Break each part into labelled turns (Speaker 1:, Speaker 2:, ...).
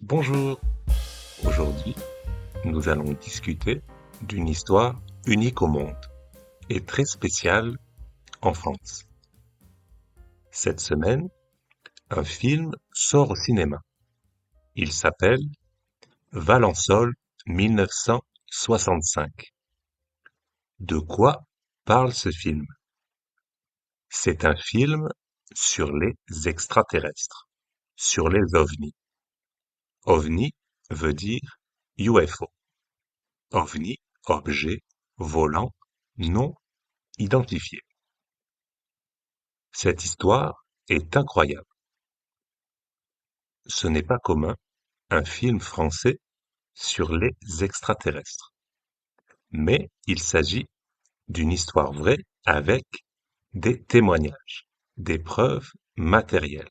Speaker 1: Bonjour, aujourd'hui nous allons discuter d'une histoire unique au monde et très spéciale en France. Cette semaine, un film sort au cinéma. Il s'appelle Valençol 1965. De quoi parle ce film? C'est un film sur les extraterrestres, sur les ovnis. OVNI veut dire UFO. OVNI, objet volant non identifié. Cette histoire est incroyable. Ce n'est pas commun, un film français sur les extraterrestres. Mais il s'agit d'une histoire vraie avec des témoignages, des preuves matérielles.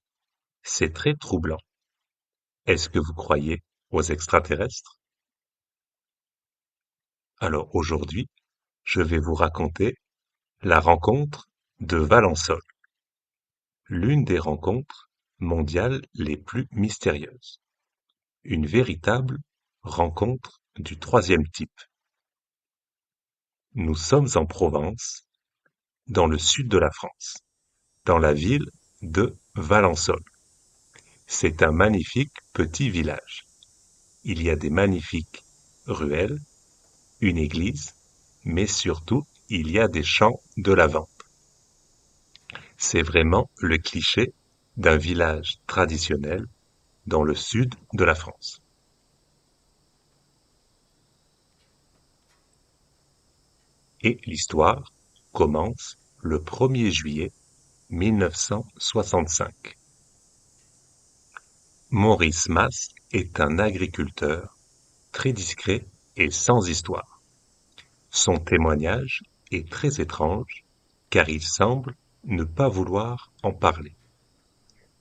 Speaker 1: C'est très troublant. Est-ce que vous croyez aux extraterrestres? Alors aujourd'hui, je vais vous raconter la rencontre de Valençol, l'une des rencontres mondiales les plus mystérieuses. Une véritable rencontre du troisième type. Nous sommes en Provence, dans le sud de la France, dans la ville de Valençol. C'est un magnifique petit village. Il y a des magnifiques ruelles, une église, mais surtout il y a des champs de lavande. C'est vraiment le cliché d'un village traditionnel dans le sud de la France. Et l'histoire commence le 1er juillet 1965. Maurice Mas est un agriculteur très discret et sans histoire. Son témoignage est très étrange car il semble ne pas vouloir en parler.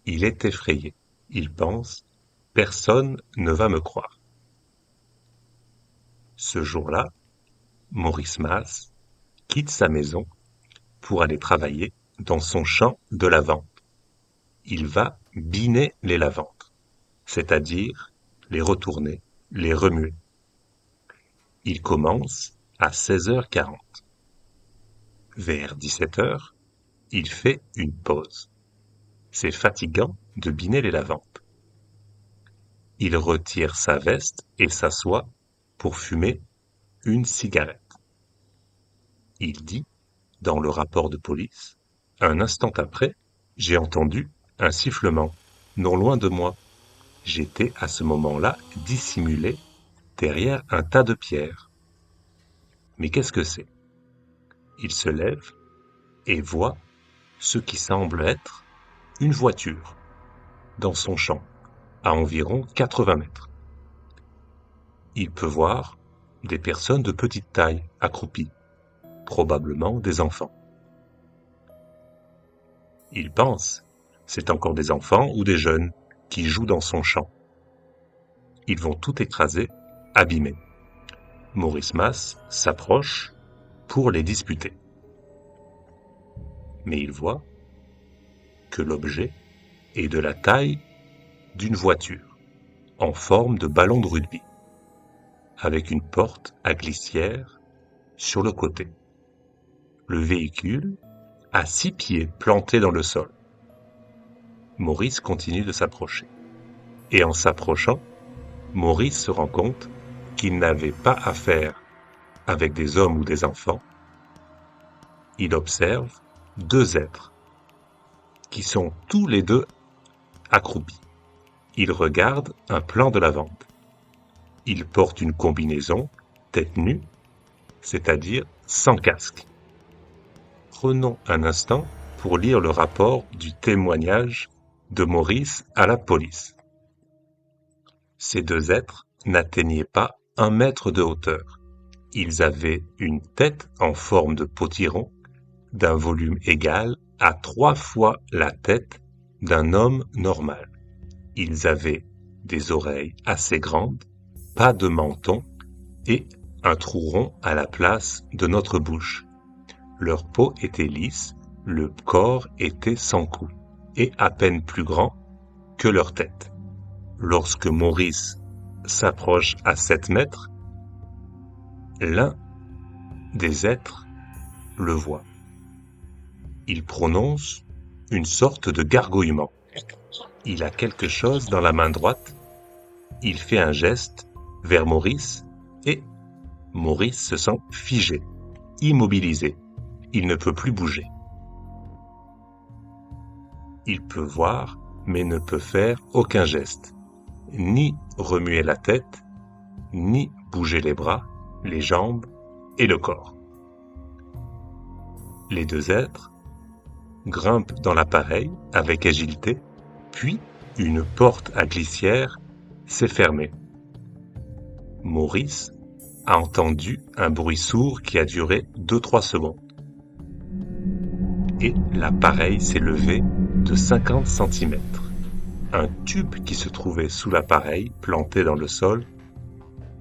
Speaker 1: Il est effrayé. Il pense: personne ne va me croire. Ce jour-là, Maurice Mas quitte sa maison pour aller travailler dans son champ de lavande. Il va biner les lavandes, c'est-à-dire les retourner, les remuer. Il commence à 16h40. Vers 17h, il fait une pause. C'est fatigant de biner les lavandes. Il retire sa veste et s'assoit pour fumer une cigarette. Il dit, dans le rapport de police, un instant après, j'ai entendu un sifflement, non loin de moi. J'étais à ce moment-là dissimulé derrière un tas de pierres. Mais qu'est-ce que c'est? Il se lève et voit ce qui semble être une voiture dans son champ, à environ 80 mètres. Il peut voir des personnes de petite taille accroupies, probablement des enfants. Il pense, c'est encore des enfants ou des jeunes qui jouent dans son champ. Ils vont tout écraser, abîmer. Maurice Mas s'approche pour les disputer. Mais il voit que l'objet est de la taille d'une voiture, en forme de ballon de rugby, avec une porte à glissière sur le côté. Le véhicule a 6 pieds plantés dans le sol. Maurice continue de s'approcher. Et en s'approchant, Maurice se rend compte qu'il n'avait pas affaire avec des hommes ou des enfants. Il observe 2 êtres qui sont tous les deux accroupis. Il regarde un plant de lavande. Il porte une combinaison tête nue, c'est-à-dire sans casque. Prenons un instant pour lire le rapport du témoignage de Maurice à la police. Ces 2 êtres n'atteignaient pas 1 mètre de hauteur. Ils avaient une tête en forme de potiron d'un volume égal à 3 fois la tête d'un homme normal. Ils avaient des oreilles assez grandes, pas de menton et un trou rond à la place de notre bouche. Leur peau était lisse, le corps était sans cou et à peine plus grand que leur tête. Lorsque Maurice s'approche à 7 mètres, l'un des êtres le voit. Il prononce une sorte de gargouillement. Il a quelque chose dans la main droite. Il fait un geste vers Maurice et Maurice se sent figé, immobilisé. Il ne peut plus bouger. Il peut voir, mais ne peut faire aucun geste, ni remuer la tête, ni bouger les bras, les jambes et le corps. Les deux êtres grimpent dans l'appareil avec agilité, puis une porte à glissière s'est fermée. Maurice a entendu un bruit sourd qui a duré 2-3 secondes. Et l'appareil s'est levé de 50 cm. Un tube qui se trouvait sous l'appareil, planté dans le sol,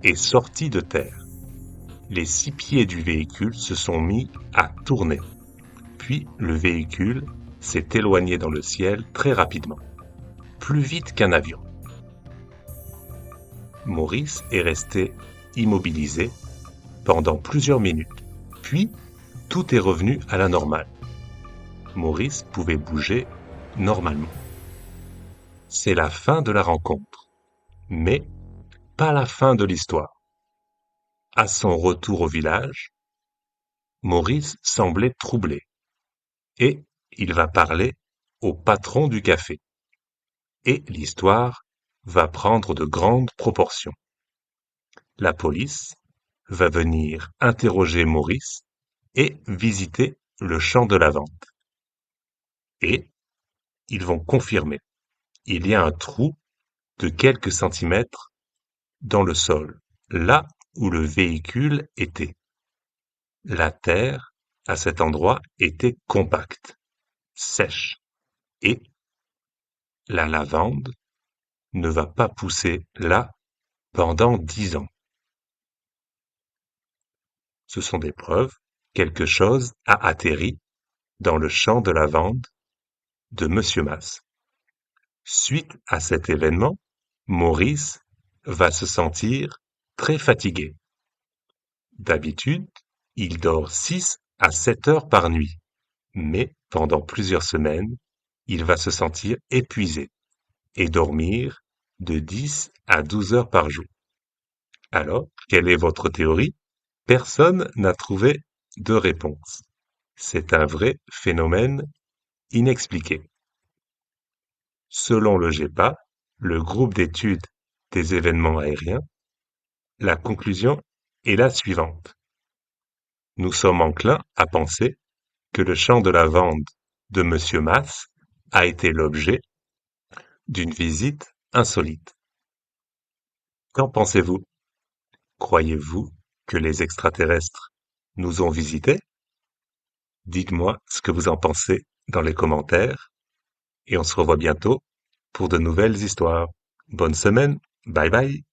Speaker 1: est sorti de terre. Les 6 pieds du véhicule se sont mis à tourner. Puis le véhicule s'est éloigné dans le ciel très rapidement, plus vite qu'un avion. Maurice est resté immobilisé pendant plusieurs minutes, puis tout est revenu à la normale. Maurice pouvait bouger normalement. C'est la fin de la rencontre, mais pas la fin de l'histoire. À son retour au village, Maurice semblait troublé, et il va parler au patron du café. Et l'histoire va prendre de grandes proportions. La police va venir interroger Maurice et visiter le champ de lavande. Et ils vont confirmer. Il y a un trou de quelques centimètres dans le sol, là où le véhicule était. La terre, à cet endroit, était compacte, sèche, et la lavande ne va pas pousser là pendant 10 ans. Ce sont des preuves, quelque chose a atterri dans le champ de lavande de Monsieur Mas. Suite à cet événement, Maurice va se sentir très fatigué. D'habitude, il dort 6 à 7 heures par nuit, mais pendant plusieurs semaines, il va se sentir épuisé et dormir de 10 à 12 heures par jour. Alors, quelle est votre théorie? Personne n'a trouvé de réponse. C'est un vrai phénomène inexpliqué. Selon le GEPA, le groupe d'études des événements aériens, la conclusion est la suivante. Nous sommes enclins à penser que le champ de lavande de Monsieur Mas a été l'objet d'une visite insolite. Qu'en pensez-vous? Croyez-vous que les extraterrestres nous ont visités? Dites-moi ce que vous en pensez dans les commentaires et on se revoit bientôt pour de nouvelles histoires. Bonne semaine, bye bye.